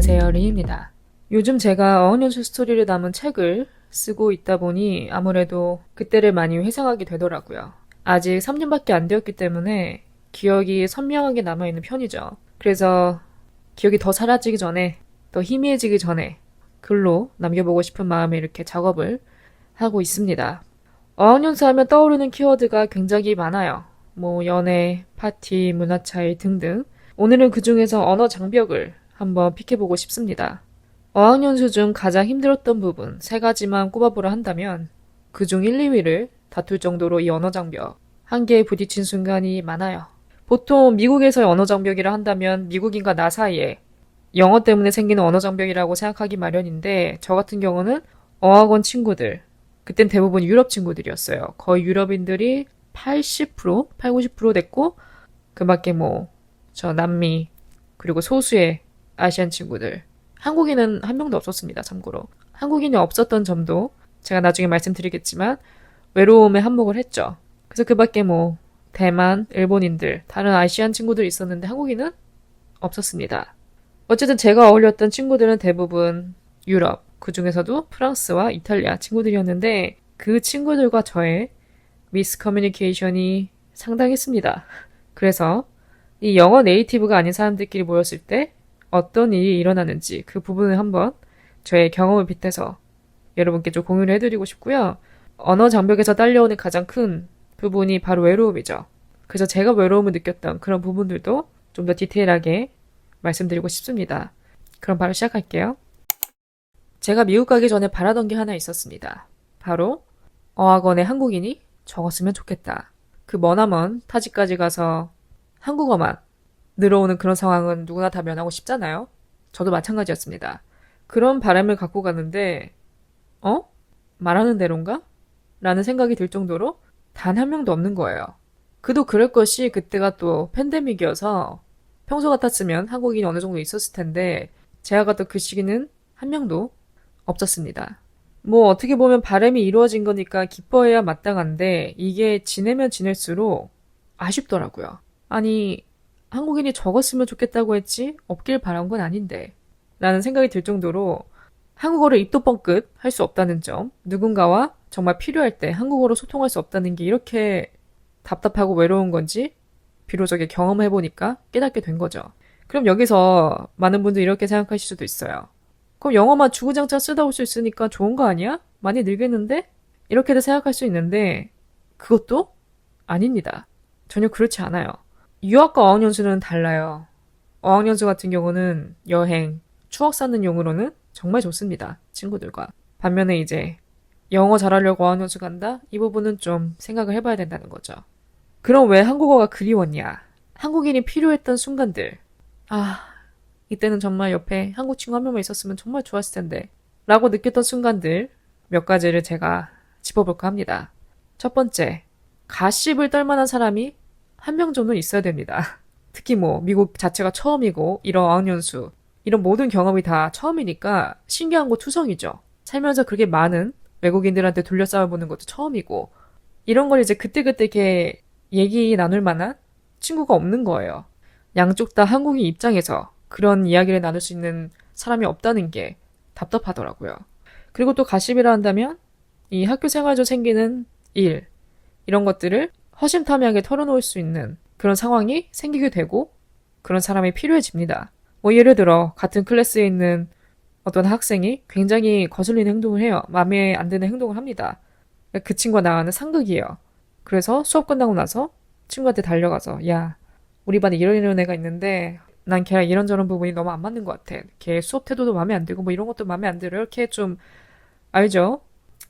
안녕하세요, 리입니다. 요즘 제가 어학연수 스토리를 담은 책을 쓰고 있다 보니 아무래도 그때를 많이 회상하게 되더라고요. 아직 3년밖에 안 되었기 때문에 기억이 선명하게 남아있는 편이죠. 그래서 기억이 더 사라지기 전에, 더 희미해지기 전에 글로 남겨보고 싶은 마음에 이렇게 작업을 하고 있습니다. 어학연수 하면 떠오르는 키워드가 굉장히 많아요. 연애, 파티, 문화 차이 등등. 오늘은 그 중에서 언어 장벽을 한번 픽해보고 싶습니다. 어학연수 중 가장 힘들었던 부분 3가지만 꼽아보라 한다면 그중 1, 2위를 다툴 정도로 이 언어 장벽 한계에 부딪힌 순간이 많아요. 보통 미국에서의 언어 장벽이라 한다면 미국인과 나 사이에 영어 때문에 생기는 언어 장벽이라고 생각하기 마련인데 저 같은 경우는 어학원 친구들, 그땐 대부분 유럽 친구들이었어요. 거의 유럽인들이 80%, 80, 90% 됐고 그 밖에 저 남미 그리고 소수의 아시안 친구들. 한국인은 한 명도 없었습니다, 참고로. 한국인이 없었던 점도 제가 나중에 말씀드리겠지만 외로움에 한몫을 했죠. 그래서 그 밖에 대만, 일본인들, 다른 아시안 친구들이 있었는데 한국인은 없었습니다. 어쨌든 제가 어울렸던 친구들은 대부분 유럽, 그 중에서도 프랑스와 이탈리아 친구들이었는데 그 친구들과 저의 미스커뮤니케이션이 상당했습니다. 그래서 이 영어 네이티브가 아닌 사람들끼리 모였을 때 어떤 일이 일어나는지 그 부분을 한번 저의 경험을 빗대서 여러분께 좀 공유를 해드리고 싶고요. 언어 장벽에서 딸려오는 가장 큰 부분이 바로 외로움이죠. 그래서 제가 외로움을 느꼈던 그런 부분들도 좀 더 디테일하게 말씀드리고 싶습니다. 그럼 바로 시작할게요. 제가 미국 가기 전에 바라던 게 하나 있었습니다. 바로 어학원에 한국인이 적었으면 좋겠다. 그 머나먼 타지까지 가서 한국어만 늘어오는 그런 상황은 누구나 다 면하고 싶잖아요. 저도 마찬가지였습니다. 그런 바람을 갖고 가는데 말하는 대로인가? 라는 생각이 들 정도로 단 한 명도 없는 거예요. 그도 그럴 것이 그때가 또 팬데믹이어서 평소 같았으면 한국인이 어느 정도 있었을 텐데 제가 갔던 그 시기는 한 명도 없었습니다. 어떻게 보면 바람이 이루어진 거니까 기뻐해야 마땅한데 이게 지내면 지낼수록 아쉽더라고요. 아니, 한국인이 적었으면 좋겠다고 했지 없길 바란 건 아닌데 라는 생각이 들 정도로 한국어를 입도 뻥끗 할 수 없다는 점, 누군가와 정말 필요할 때 한국어로 소통할 수 없다는 게 이렇게 답답하고 외로운 건지 비로소게 경험해보니까 깨닫게 된 거죠. 그럼 여기서 많은 분들이 이렇게 생각하실 수도 있어요. 그럼 영어만 주구장창 쓰다 올 수 있으니까 좋은 거 아니야? 많이 늘겠는데? 이렇게도 생각할 수 있는데 그것도 아닙니다. 전혀 그렇지 않아요. 유학과 어학연수는 달라요. 어학연수 같은 경우는 여행, 추억 쌓는 용으로는 정말 좋습니다. 친구들과. 반면에 이제 영어 잘하려고 어학연수 간다? 이 부분은 좀 생각을 해봐야 된다는 거죠. 그럼 왜 한국어가 그리웠냐? 한국인이 필요했던 순간들. 이때는 정말 옆에 한국 친구 한 명만 있었으면 정말 좋았을 텐데 라고 느꼈던 순간들 몇 가지를 제가 짚어볼까 합니다. 첫 번째, 가십을 떨 만한 사람이 한 명 정도는 있어야 됩니다. 특히 미국 자체가 처음이고 이런 어학연수 이런 모든 경험이 다 처음이니까 신기한 거 투성이죠. 살면서 그렇게 많은 외국인들한테 둘러싸여보는 것도 처음이고 이런 걸 이제 그때그때 이렇게 얘기 나눌 만한 친구가 없는 거예요. 양쪽 다 한국인 입장에서 그런 이야기를 나눌 수 있는 사람이 없다는 게 답답하더라고요. 그리고 또 가십이라 한다면 이 학교 생활 중 생기는 일 이런 것들을 허심탄회하게 털어놓을 수 있는 그런 상황이 생기게 되고 그런 사람이 필요해집니다. 예를 들어 같은 클래스에 있는 어떤 학생이 굉장히 거슬리는 행동을 해요. 마음에 안 드는 행동을 합니다. 그 친구와 나와는 상극이에요. 그래서 수업 끝나고 나서 친구한테 달려가서 야, 우리 반에 이런 애가 있는데 난 걔랑 이런저런 부분이 너무 안 맞는 것 같아. 걔 수업 태도도 마음에 안 들고 이런 것도 마음에 안 들어. 이렇게 좀 알죠?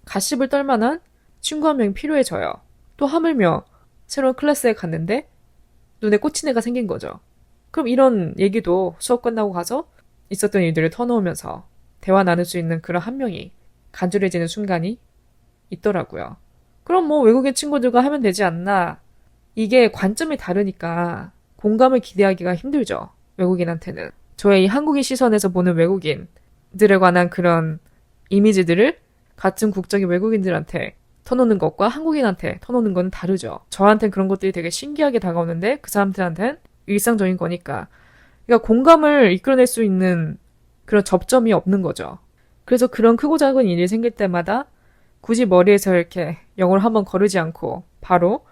가십을 떨 만한 친구 한 명이 필요해져요. 또 하물며 새로운 클래스에 갔는데 눈에 꽂힌 애가 생긴 거죠. 그럼 이런 얘기도 수업 끝나고 가서 있었던 일들을 터놓으면서 대화 나눌 수 있는 그런 한 명이 간절해지는 순간이 있더라고요. 그럼 외국인 친구들과 하면 되지 않나. 이게 관점이 다르니까 공감을 기대하기가 힘들죠. 외국인한테는. 저의 이 한국인 시선에서 보는 외국인들에 관한 그런 이미지들을 같은 국적의 외국인들한테 터놓는 것과 한국인한테 터놓는 건 다르죠. 저한테는 그런 것들이 되게 신기하게 다가오는데 그 사람들한테는 일상적인 거니까. 그러니까 공감을 이끌어낼 수 있는 그런 접점이 없는 거죠. 그래서 그런 크고 작은 일이 생길 때마다 굳이 머리에서 이렇게 영어를 한번 거르지 않고 바로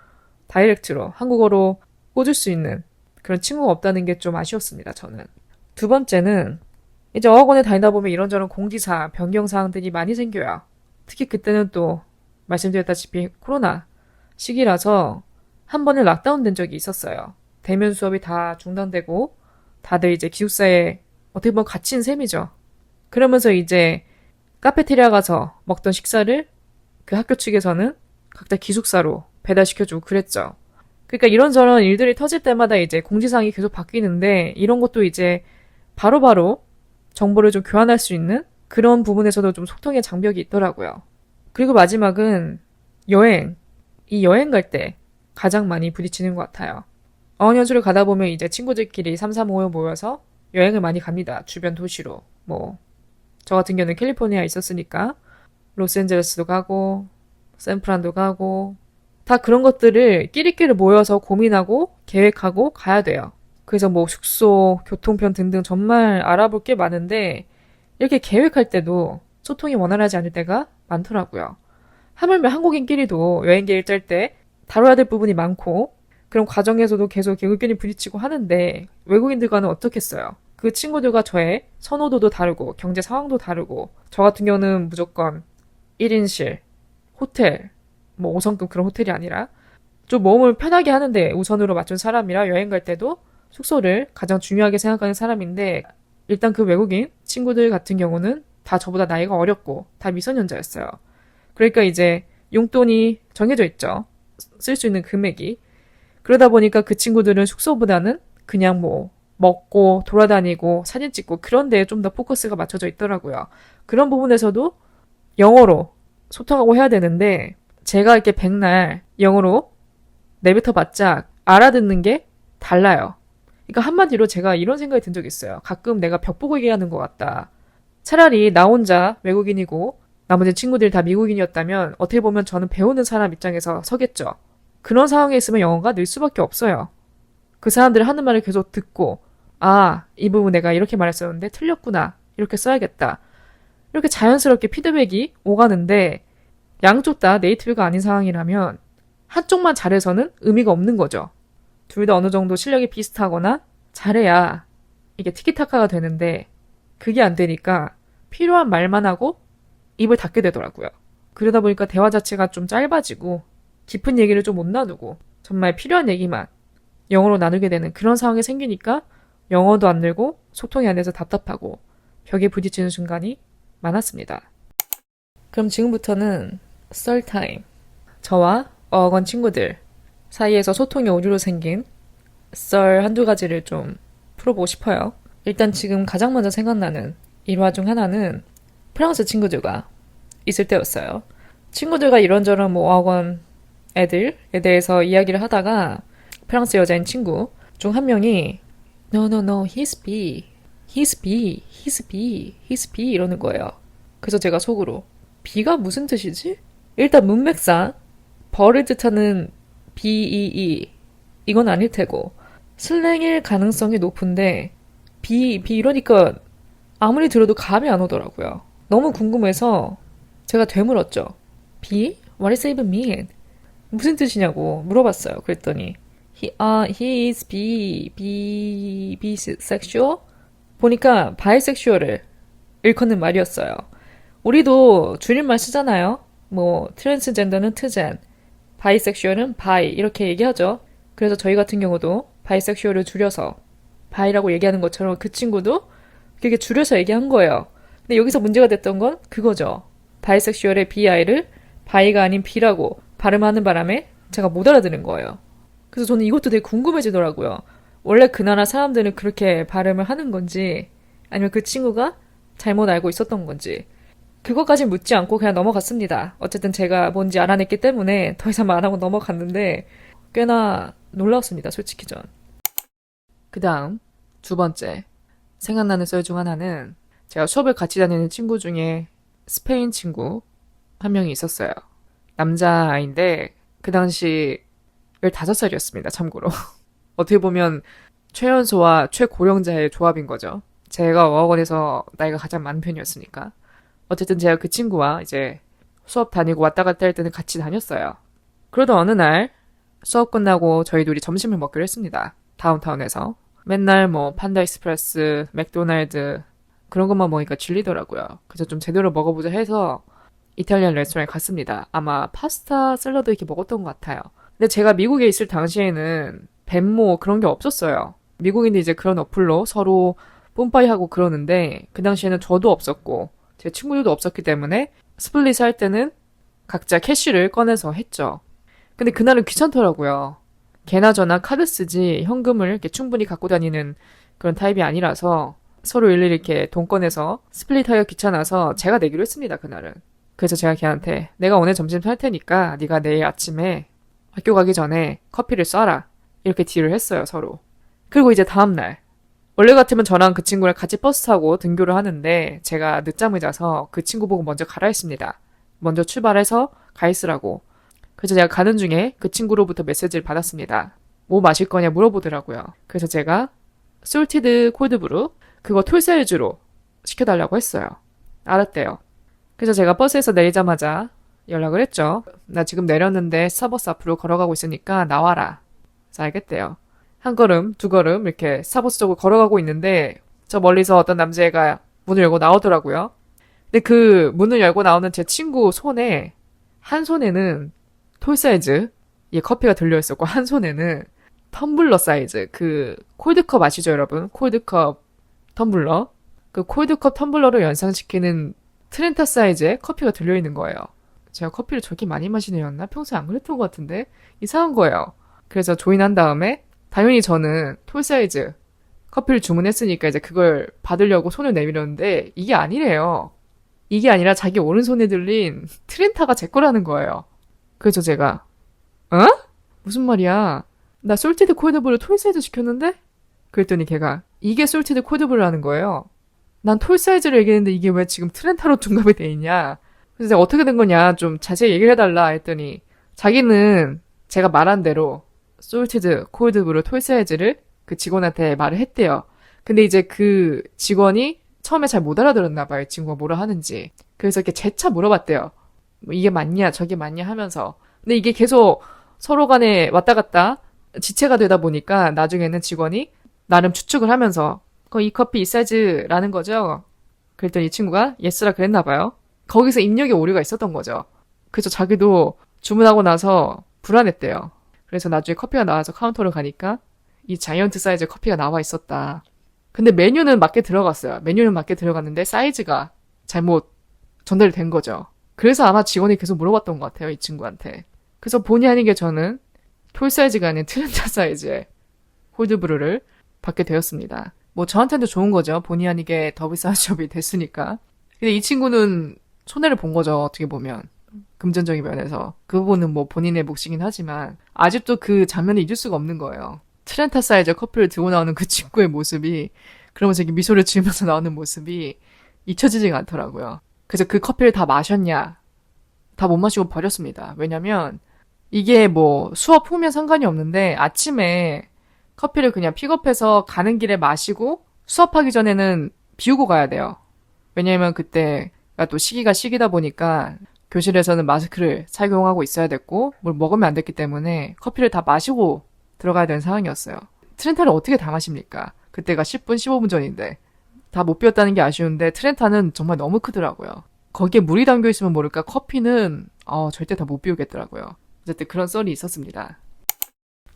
다이렉트로 한국어로 꽂을 수 있는 그런 친구가 없다는 게 좀 아쉬웠습니다, 저는. 두 번째는 이제 어학원에 다니다 보면 이런저런 공지사항, 변경사항들이 많이 생겨요. 특히 그때는 또 말씀드렸다시피 코로나 시기라서 한 번에 락다운 된 적이 있었어요. 대면 수업이 다 중단되고 다들 이제 기숙사에 어떻게 보면 갇힌 셈이죠. 그러면서 이제 카페테리아 가서 먹던 식사를 그 학교 측에서는 각자 기숙사로 배달시켜주고 그랬죠. 그러니까 이런저런 일들이 터질 때마다 이제 공지사항이 계속 바뀌는데 이런 것도 이제 바로바로 정보를 좀 교환할 수 있는 그런 부분에서도 좀 소통의 장벽이 있더라고요. 그리고 마지막은 여행. 이 여행 갈 때 가장 많이 부딪히는 것 같아요. 어학연수를 가다 보면 이제 친구들끼리 3, 4, 5에 모여서 여행을 많이 갑니다. 주변 도시로. 저 같은 경우는 캘리포니아에 있었으니까 로스앤젤레스도 가고 샌프란도 가고 다 그런 것들을 끼리끼리 모여서 고민하고 계획하고 가야 돼요. 그래서 숙소, 교통편 등등 정말 알아볼 게 많은데 이렇게 계획할 때도 소통이 원활하지 않을 때가 많더라고요. 하물며 한국인끼리도 여행 계획 짤 때 다뤄야 될 부분이 많고 그런 과정에서도 계속 의견이 부딪히고 하는데 외국인들과는 어떻겠어요? 그 친구들과 저의 선호도도 다르고 경제 상황도 다르고 저 같은 경우는 무조건 1인실, 호텔, 5성급 그런 호텔이 아니라 좀 몸을 편하게 하는데 우선으로 맞춘 사람이라 여행 갈 때도 숙소를 가장 중요하게 생각하는 사람인데 일단 그 외국인 친구들 같은 경우는 다 저보다 나이가 어렸고 다 미성년자였어요. 그러니까 이제 용돈이 정해져 있죠. 쓸 수 있는 금액이. 그러다 보니까 그 친구들은 숙소보다는 그냥 먹고 돌아다니고 사진 찍고 그런 데에 좀 더 포커스가 맞춰져 있더라고요. 그런 부분에서도 영어로 소통하고 해야 되는데 제가 이렇게 백날 영어로 내뱉어 봤자 알아듣는 게 달라요. 그러니까 한마디로 제가 이런 생각이 든 적이 있어요. 가끔 내가 벽 보고 얘기하는 것 같다. 차라리 나 혼자 외국인이고 나머지 친구들이 다 미국인이었다면 어떻게 보면 저는 배우는 사람 입장에서 서겠죠. 그런 상황에 있으면 영어가 늘 수밖에 없어요. 그 사람들이 하는 말을 계속 듣고 이 부분 내가 이렇게 말했었는데 틀렸구나. 이렇게 써야겠다. 이렇게 자연스럽게 피드백이 오가는데 양쪽 다 네이티브가 아닌 상황이라면 한쪽만 잘해서는 의미가 없는 거죠. 둘 다 어느 정도 실력이 비슷하거나 잘해야 이게 티키타카가 되는데 그게 안 되니까 필요한 말만 하고 입을 닫게 되더라고요. 그러다 보니까 대화 자체가 좀 짧아지고 깊은 얘기를 좀 못 나누고 정말 필요한 얘기만 영어로 나누게 되는 그런 상황이 생기니까 영어도 안 늘고 소통이 안 돼서 답답하고 벽에 부딪히는 순간이 많았습니다. 그럼 지금부터는 썰타임. 저와 어학원 친구들 사이에서 소통이 오류로 생긴 썰 한두 가지를 좀 풀어보고 싶어요. 일단 지금 가장 먼저 생각나는 일화 중 하나는 프랑스 친구들과 있을 때였어요. 친구들과 이런저런 어학원 애들에 대해서 이야기를 하다가 프랑스 여자인 친구 중 한 명이 No, he's B. He's B. He's B. He's B 이러는 거예요. 그래서 제가 속으로 B가 무슨 뜻이지? 일단 문맥상 벌을 뜻하는 BEE 이건 아닐 테고 슬랭일 가능성이 높은데 B 이러니까 아무리 들어도 감이 안 오더라고요. 너무 궁금해서 제가 되물었죠. B? What does it even mean? 무슨 뜻이냐고 물어봤어요. 그랬더니 he is bisexual? 보니까 bisexual을 일컫는 말이었어요. 우리도 줄임말 쓰잖아요. 트랜스젠더는 트젠, 바이섹슈얼은 바이 이렇게 얘기하죠. 그래서 저희 같은 경우도 바이섹슈얼을 줄여서 바이라고 얘기하는 것처럼 그 친구도 그게 줄여서 얘기한 거예요. 근데 여기서 문제가 됐던 건 그거죠. 바이섹슈얼의 BI를 바이가 아닌 B라고 발음하는 바람에 제가 못 알아듣는 거예요. 그래서 저는 이것도 되게 궁금해지더라고요. 원래 그 나라 사람들은 그렇게 발음을 하는 건지 아니면 그 친구가 잘못 알고 있었던 건지 그것까지 묻지 않고 그냥 넘어갔습니다. 어쨌든 제가 뭔지 알아냈기 때문에 더 이상 말 안 하고 넘어갔는데 꽤나 놀라웠습니다. 솔직히 전. 그 다음 두 번째 생각나는 썰 중 하나는 제가 수업을 같이 다니는 친구 중에 스페인 친구 한 명이 있었어요. 남자아이인데 그 당시 15살이었습니다. 참고로. 어떻게 보면 최연소와 최고령자의 조합인 거죠. 제가 어학원에서 나이가 가장 많은 편이었으니까. 어쨌든 제가 그 친구와 이제 수업 다니고 왔다 갔다 할 때는 같이 다녔어요. 그러던 어느 날 수업 끝나고 저희 둘이 점심을 먹기로 했습니다. 다운타운에서. 맨날 뭐 판다 익스프레스, 맥도날드 그런 것만 먹으니까 질리더라고요. 그래서 좀 제대로 먹어보자 해서 이탈리안 레스토랑에 갔습니다. 아마 파스타, 샐러드 이렇게 먹었던 것 같아요. 근데 제가 미국에 있을 당시에는 벤모 그런 게 없었어요. 미국인들 이제 그런 어플로 서로 뿜빠이 하고 그러는데 그 당시에는 저도 없었고 제 친구들도 없었기 때문에 스플릿 할 때는 각자 캐시를 꺼내서 했죠. 근데 그날은 귀찮더라고요. 개나 저나 카드 쓰지 현금을 이렇게 충분히 갖고 다니는 그런 타입이 아니라서 서로 일일이 이렇게 돈 꺼내서 스플릿하기가 귀찮아서 제가 내기로 했습니다, 그날은. 그래서 제가 걔한테 내가 오늘 점심 살 테니까 네가 내일 아침에 학교 가기 전에 커피를 쏴라. 이렇게 딜을 했어요, 서로. 그리고 이제 다음날. 원래 같으면 저랑 그 친구랑 같이 버스 타고 등교를 하는데 제가 늦잠을 자서 그 친구 보고 먼저 가라 했습니다. 먼저 출발해서 가 있으라고. 그래서 제가 가는 중에 그 친구로부터 메시지를 받았습니다. 뭐 마실 거냐 물어보더라고요. 그래서 제가 솔티드 콜드브루 그거 톨사이즈로 시켜달라고 했어요. 알았대요. 그래서 제가 버스에서 내리자마자 연락을 했죠. 나 지금 내렸는데 스타벅스 앞으로 걸어가고 있으니까 나와라. 그래서 알겠대요. 한 걸음, 두 걸음 이렇게 스타벅스 쪽으로 걸어가고 있는데 저 멀리서 어떤 남자애가 문을 열고 나오더라고요. 근데 그 문을 열고 나오는 제 친구 손에 한 손에는 톨 사이즈 이 커피가 들려있었고 한 손에는 텀블러 사이즈 그 콜드컵 아시죠 여러분? 콜드컵 텀블러 그 콜드컵 텀블러를 연상시키는 트렌타 사이즈의 커피가 들려있는 거예요. 제가 커피를 저렇게 많이 마시는 애였나? 평소에 안 그랬던 것 같은데 이상한 거예요. 그래서 조인한 다음에 당연히 저는 톨 사이즈 커피를 주문했으니까 이제 그걸 받으려고 손을 내밀었는데 이게 아니래요. 이게 아니라 자기 오른손에 들린 트렌타가 제 거라는 거예요. 그래서 제가 어? 무슨 말이야? 나 솔티드 콜드브루 톨 사이즈 시켰는데? 그랬더니 걔가 이게 솔티드 콜드브루라는 거예요. 난 톨 사이즈를 얘기했는데 이게 왜 지금 트렌타로 둔갑이 돼 있냐? 그래서 내가 어떻게 된 거냐 좀 자세히 얘기를 해달라 했더니 자기는 제가 말한 대로 솔티드 콜드브루 톨 사이즈를 그 직원한테 말을 했대요. 근데 이제 그 직원이 처음에 잘 못 알아들었나 봐요. 이 친구가 뭐라 하는지. 그래서 이렇게 재차 물어봤대요. 뭐 이게 맞냐 저게 맞냐 하면서. 근데 이게 계속 서로 간에 왔다 갔다 지체가 되다 보니까 나중에는 직원이 나름 추측을 하면서 이 커피 이 사이즈라는 거죠. 그랬더니 이 친구가 예스라 그랬나 봐요. 거기서 입력에 오류가 있었던 거죠. 그래서 자기도 주문하고 나서 불안했대요. 그래서 나중에 커피가 나와서 카운터를 가니까 이 자이언트 사이즈 커피가 나와 있었다. 근데 메뉴는 맞게 들어갔어요. 메뉴는 맞게 들어갔는데 사이즈가 잘못 전달된 거죠. 그래서 아마 직원이 계속 물어봤던 것 같아요. 이 친구한테. 그래서 본의 아니게 저는 톨 사이즈가 아닌 트렌타 사이즈의 홀드브루를 받게 되었습니다. 뭐 저한테도 좋은 거죠. 본의 아니게 더블 사이즈업이 됐으니까. 근데 이 친구는 손해를 본 거죠. 어떻게 보면. 금전적인 면에서. 그 부분은 뭐 본인의 몫이긴 하지만 아직도 그 장면을 잊을 수가 없는 거예요. 트렌타 사이즈 커피를 들고 나오는 그 친구의 모습이 그러면서 이렇게 미소를 지으면서 나오는 모습이 잊혀지지가 않더라고요. 그래서 그 커피를 다 마셨냐? 다 못 마시고 버렸습니다. 왜냐면 이게 뭐 수업 후면 상관이 없는데 아침에 커피를 그냥 픽업해서 가는 길에 마시고 수업하기 전에는 비우고 가야 돼요. 왜냐면 그때가 또 시기가 시기다 보니까 교실에서는 마스크를 착용하고 있어야 됐고 뭘 먹으면 안 됐기 때문에 커피를 다 마시고 들어가야 되는 상황이었어요. 트렌타를 어떻게 다 마십니까? 그때가 10분, 15분 전인데 다 못 비웠다는 게 아쉬운데 트렌타는 정말 너무 크더라고요. 거기에 물이 담겨 있으면 모를까 커피는 절대 다 못 비우겠더라고요. 어쨌든 그런 썰이 있었습니다.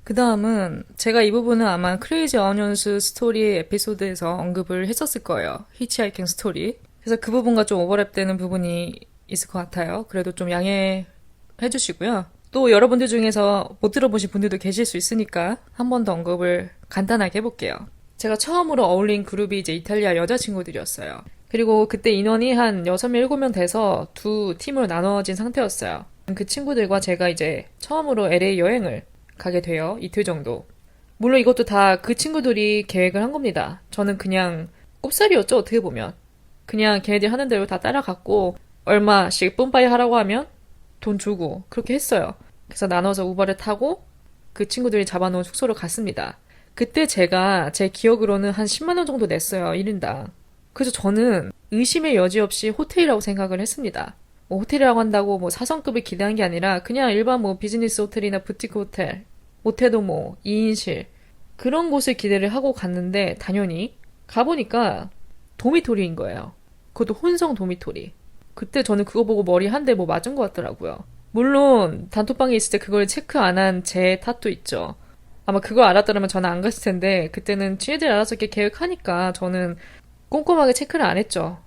그 다음은 제가 이 부분은 아마 크레이지 어니언스 스토리 에피소드에서 언급을 했었을 거예요. 히치하이킹 스토리. 그래서 그 부분과 좀 오버랩되는 부분이 있을 것 같아요. 그래도 좀 양해해 주시고요. 또 여러분들 중에서 못 들어보신 분들도 계실 수 있으니까 한 번 더 언급을 간단하게 해볼게요. 제가 처음으로 어울린 그룹이 이제 이탈리아 여자친구들이었어요. 그리고 그때 인원이 한 6명, 7명 돼서 두 팀으로 나눠진 상태였어요. 그 친구들과 제가 이제 처음으로 LA 여행을 가게 돼요. 이틀 정도. 물론 이것도 다 그 친구들이 계획을 한 겁니다. 저는 그냥 꼽살이었죠, 어떻게 보면. 그냥 걔네들 하는 대로 다 따라갔고 얼마씩 뿜빠이 하라고 하면 돈 주고 그렇게 했어요. 그래서 나눠서 우버를 타고 그 친구들이 잡아놓은 숙소로 갔습니다. 그때 제가 제 기억으로는 한 10만 원 정도 냈어요. 1인당. 그래서 저는 의심의 여지 없이 호텔이라고 생각을 했습니다. 뭐 호텔이라고 한다고 뭐 4성급을 기대한 게 아니라 그냥 일반 뭐 비즈니스 호텔이나 부티크 호텔, 못해도 뭐 2인실 그런 곳을 기대를 하고 갔는데 당연히 가보니까 도미토리인 거예요. 그것도 혼성 도미토리. 그때 저는 그거 보고 머리 한 대 뭐 맞은 것 같더라고요. 물론 단톡방에 있을 때 그걸 체크 안 한 제 탓도 있죠. 아마 그걸 알았더라면 저는 안 갔을 텐데 그때는 지네들이 알아서 이렇게 계획하니까 저는 꼼꼼하게 체크를 안 했죠.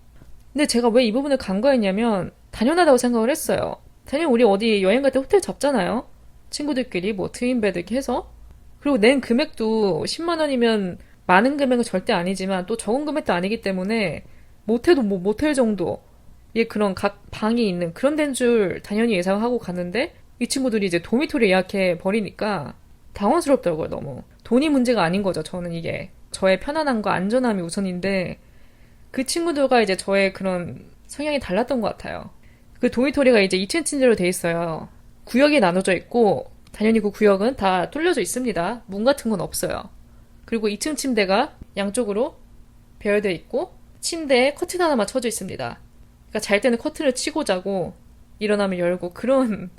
근데 제가 왜 이 부분을 간과했냐면 당연하다고 생각을 했어요. 당연히 우리 어디 여행 갈 때 호텔 잡잖아요. 친구들끼리 뭐 트윈베드 이렇게 해서. 그리고 낸 금액도 10만 원이면 많은 금액은 절대 아니지만 또 적은 금액도 아니기 때문에 못해도 뭐 모텔 정도 예 그런 각 방이 있는 그런 데인 줄 당연히 예상하고 갔는데 이 친구들이 이제 도미토리 예약해 버리니까 당황스럽더라고요 너무. 돈이 문제가 아닌 거죠 저는 이게. 저의 편안함과 안전함이 우선인데 그 친구들과 이제 저의 그런 성향이 달랐던 것 같아요. 그 도미토리가 이제 2층 침대로 돼 있어요. 구역이 나눠져 있고 당연히 그 구역은 다 뚫려져 있습니다. 문 같은 건 없어요. 그리고 2층 침대가 양쪽으로 배열되어 있고 침대에 커튼 하나만 쳐져 있습니다. 그러니까 잘 때는 커튼을 치고 자고 일어나면 열고 그런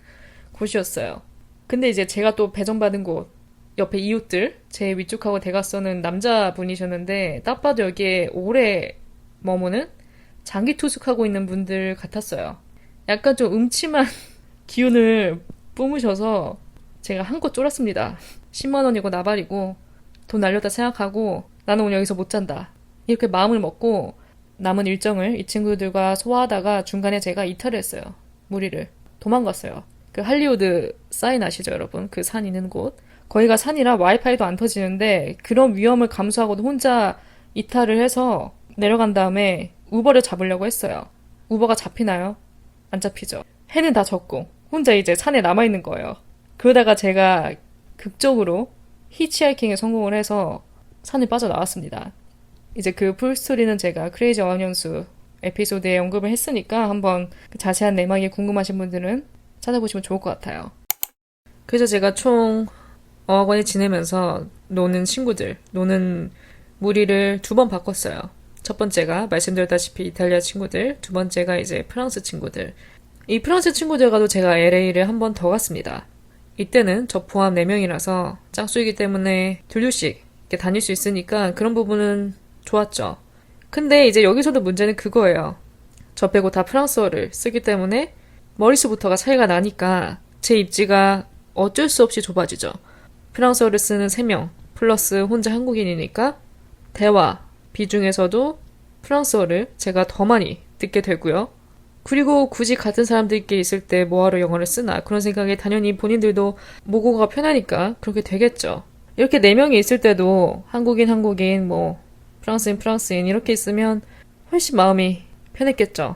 곳이었어요. 근데 이제 제가 또 배정받은 곳 옆에 이웃들 제 위쪽하고 대각선은 남자분이셨는데 딱 봐도 여기에 오래 머무는 장기 투숙하고 있는 분들 같았어요. 약간 좀 음침한 기운을 뿜으셔서 제가 한껏 쫄았습니다. 10만 원이고 나발이고 돈 날렸다 생각하고 나는 오늘 여기서 못 잔다. 이렇게 마음을 먹고 남은 일정을 이 친구들과 소화하다가 중간에 제가 이탈을 했어요. 무리를. 도망갔어요. 그 할리우드 사인 아시죠 여러분? 그 산 있는 곳. 거기가 산이라 와이파이도 안 터지는데 그런 위험을 감수하고도 혼자 이탈을 해서 내려간 다음에 우버를 잡으려고 했어요. 우버가 잡히나요? 안 잡히죠. 해는 다 졌고 혼자 이제 산에 남아있는 거예요. 그러다가 제가 극적으로 히치하이킹에 성공을 해서 산에 빠져나왔습니다. 이제 그 풀스토리는 제가 크레이지 어학연수 에피소드에 언급을 했으니까 한번 그 자세한 내막이 궁금하신 분들은 찾아보시면 좋을 것 같아요. 그래서 제가 총 어학원에 지내면서 노는 친구들, 노는 무리를 2번 바꿨어요. 첫 번째가 말씀드렸다시피 이탈리아 친구들, 두 번째가 이제 프랑스 친구들. 이 프랑스 친구들과도 제가 LA를 한 번 더 갔습니다. 이때는 저 포함 4명이라서 짝수이기 때문에 둘둘씩 이렇게 다닐 수 있으니까 그런 부분은 좋았죠. 근데 이제 여기서도 문제는 그거예요. 저 빼고 다 프랑스어를 쓰기 때문에 머릿수부터가 차이가 나니까 제 입지가 어쩔 수 없이 좁아지죠. 프랑스어를 쓰는 3명 플러스 혼자 한국인이니까 대화 비중에서도 프랑스어를 제가 더 많이 듣게 되고요. 그리고 굳이 같은 사람들끼리 있을 때 뭐하러 영어를 쓰나 그런 생각에 당연히 본인들도 모국어가 편하니까 그렇게 되겠죠. 이렇게 4명이 있을 때도 한국인 뭐 프랑스인 이렇게 있으면 훨씬 마음이 편했겠죠.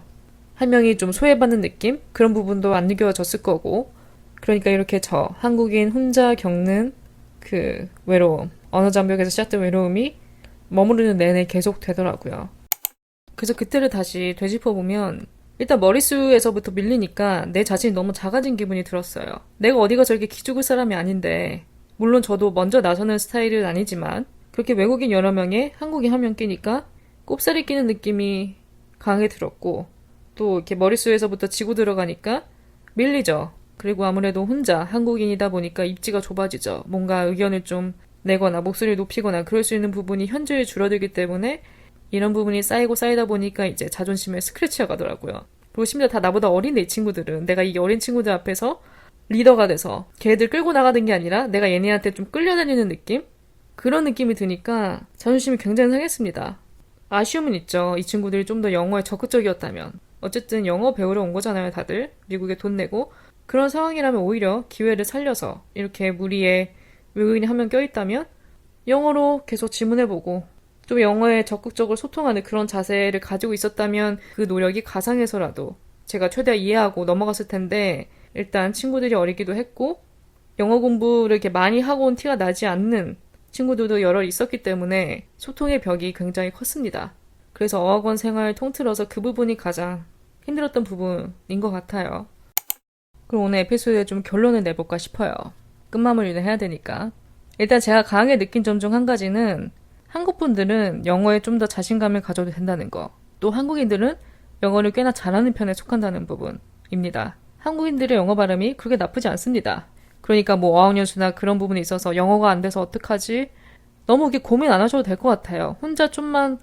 한 명이 좀 소외받는 느낌? 그런 부분도 안 느껴졌을 거고 그러니까 이렇게 저 한국인 혼자 겪는 그 외로움 언어 장벽에서 시작된 외로움이 머무르는 내내 계속 되더라고요. 그래서 그때를 다시 되짚어보면 일단 머릿수에서부터 밀리니까 내 자신이 너무 작아진 기분이 들었어요. 내가 어디가 저렇게 기죽을 사람이 아닌데 물론 저도 먼저 나서는 스타일은 아니지만 그렇게 외국인 여러 명에 한국인 한 명 끼니까 꼽살이 끼는 느낌이 강하게 들었고 또 이렇게 머릿수에서부터 지고 들어가니까 밀리죠. 그리고 아무래도 혼자 한국인이다 보니까 입지가 좁아지죠. 뭔가 의견을 좀 내거나 목소리를 높이거나 그럴 수 있는 부분이 현저히 줄어들기 때문에 이런 부분이 쌓이고 쌓이다 보니까 이제 자존심에 스크래치가 가더라고요. 그리고 심지어 다 나보다 어린데 이 친구들은 내가 이 어린 친구들 앞에서 리더가 돼서 걔들 끌고 나가는 게 아니라 내가 얘네한테 좀 끌려다니는 느낌? 그런 느낌이 드니까 자존심이 굉장히 상했습니다. 아쉬움은 있죠. 이 친구들이 좀 더 영어에 적극적이었다면. 어쨌든 영어 배우러 온 거잖아요, 다들. 미국에 돈 내고. 그런 상황이라면 오히려 기회를 살려서 이렇게 무리에 외국인이 한 명 껴있다면 영어로 계속 질문해보고 좀 영어에 적극적으로 소통하는 그런 자세를 가지고 있었다면 그 노력이 가상해서라도 제가 최대한 이해하고 넘어갔을 텐데 일단 친구들이 어리기도 했고 영어 공부를 이렇게 많이 하고 온 티가 나지 않는 친구들도 여러 있었기 때문에 소통의 벽이 굉장히 컸습니다. 그래서 어학원 생활 통틀어서 그 부분이 가장 힘들었던 부분인 것 같아요. 그럼 오늘 에피소드에 좀 결론을 내볼까 싶어요. 끝마무리를 해야 되니까. 일단 제가 강하게 느낀 점 중 한 가지는 한국 분들은 영어에 좀 더 자신감을 가져도 된다는 거. 또 한국인들은 영어를 꽤나 잘하는 편에 속한다는 부분입니다. 한국인들의 영어 발음이 그렇게 나쁘지 않습니다. 그러니까 뭐 어학연수나 그런 부분에 있어서 영어가 안 돼서 어떡하지? 너무 이렇게 고민 안 하셔도 될 것 같아요. 혼자 좀만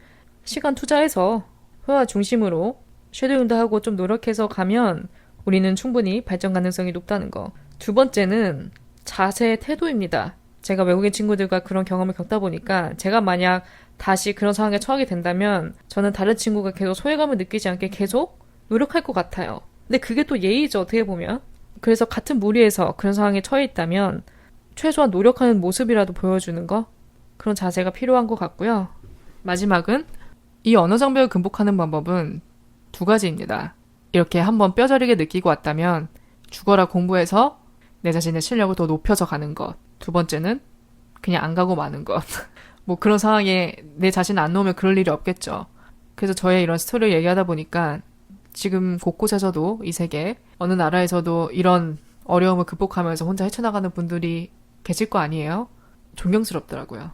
시간 투자해서 회화 중심으로 쉐도잉도 하고 좀 노력해서 가면 우리는 충분히 발전 가능성이 높다는 거. 두 번째는 자세, 태도입니다. 제가 외국인 친구들과 그런 경험을 겪다 보니까 제가 만약 다시 그런 상황에 처하게 된다면 저는 다른 친구가 계속 소외감을 느끼지 않게 계속 노력할 것 같아요. 근데 그게 또 예의죠, 어떻게 보면. 그래서 같은 무리에서 그런 상황에 처해 있다면 최소한 노력하는 모습이라도 보여주는 거, 그런 자세가 필요한 것 같고요. 마지막은 이 언어 장벽을 극복하는 방법은 두 가지입니다. 이렇게 한번 뼈저리게 느끼고 왔다면 죽어라 공부해서 내 자신의 실력을 더 높여서 가는 것. 두 번째는 그냥 안 가고 마는 것. 뭐 그런 상황에 내 자신 안 놓으면 그럴 일이 없겠죠. 그래서 저의 이런 스토리를 얘기하다 보니까 지금 곳곳에서도 이 세계 어느 나라에서도 이런 어려움을 극복하면서 혼자 헤쳐나가는 분들이 계실 거 아니에요? 존경스럽더라고요.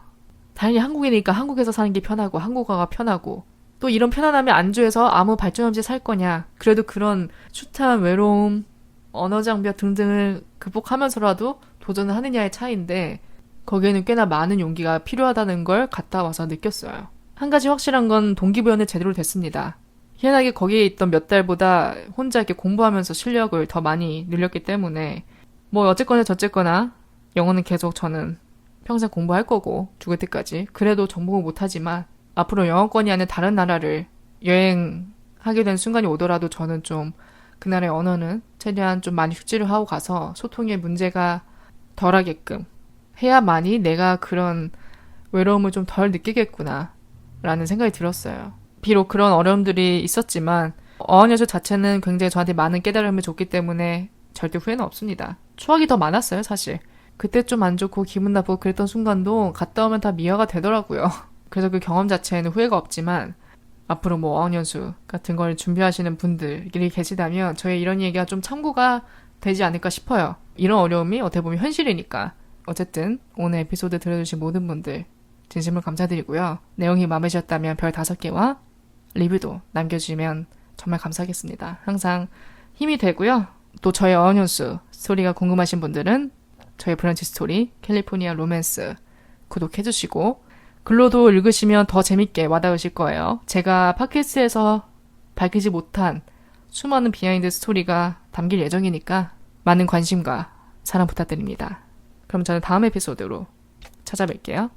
당연히 한국이니까 한국에서 사는 게 편하고 한국어가 편하고 또 이런 편안함에 안주해서 아무 발전 없이 살 거냐. 그래도 그런 숱한 외로움, 언어 장벽 등등을 극복하면서라도 도전을 하느냐의 차이인데 거기에는 꽤나 많은 용기가 필요하다는 걸 갔다 와서 느꼈어요. 한 가지 확실한 건 동기부여는 제대로 됐습니다. 희한하게 거기에 있던 몇 달보다 혼자 이렇게 공부하면서 실력을 더 많이 늘렸기 때문에 뭐 어쨌거나 저쨌거나 영어는 계속 저는 평생 공부할 거고 죽을 때까지 그래도 정복은 못하지만 앞으로 영어권이 아닌 다른 나라를 여행하게 된 순간이 오더라도 저는 좀 그 나라의 언어는 최대한 좀 많이 숙지를 하고 가서 소통에 문제가 덜하게끔 해야만이 내가 그런 외로움을 좀 덜 느끼겠구나 라는 생각이 들었어요. 비록 그런 어려움들이 있었지만 어학연수 자체는 굉장히 저한테 많은 깨달음을 줬기 때문에 절대 후회는 없습니다. 추억이 더 많았어요, 사실. 그때 좀 안 좋고 기분 나쁘고 그랬던 순간도 갔다 오면 다 미화가 되더라고요. 그래서 그 경험 자체에는 후회가 없지만 앞으로 뭐 어학연수 같은 걸 준비하시는 분들이 계시다면 저의 이런 얘기가 좀 참고가 되지 않을까 싶어요. 이런 어려움이 어떻게 보면 현실이니까. 어쨌든 오늘 에피소드 들어주신 모든 분들 진심으로 감사드리고요. 내용이 마음에 드셨다면 별 5개와 리뷰도 남겨주시면 정말 감사하겠습니다. 항상 힘이 되고요. 또 저의 어학연수 스토리가 궁금하신 분들은 저의 브런치 스토리 캘리포니아 로맨스 구독해주시고 글로도 읽으시면 더 재밌게 와닿으실 거예요. 제가 팟캐스트에서 밝히지 못한 수많은 비하인드 스토리가 담길 예정이니까 많은 관심과 사랑 부탁드립니다. 그럼 저는 다음 에피소드로 찾아뵐게요.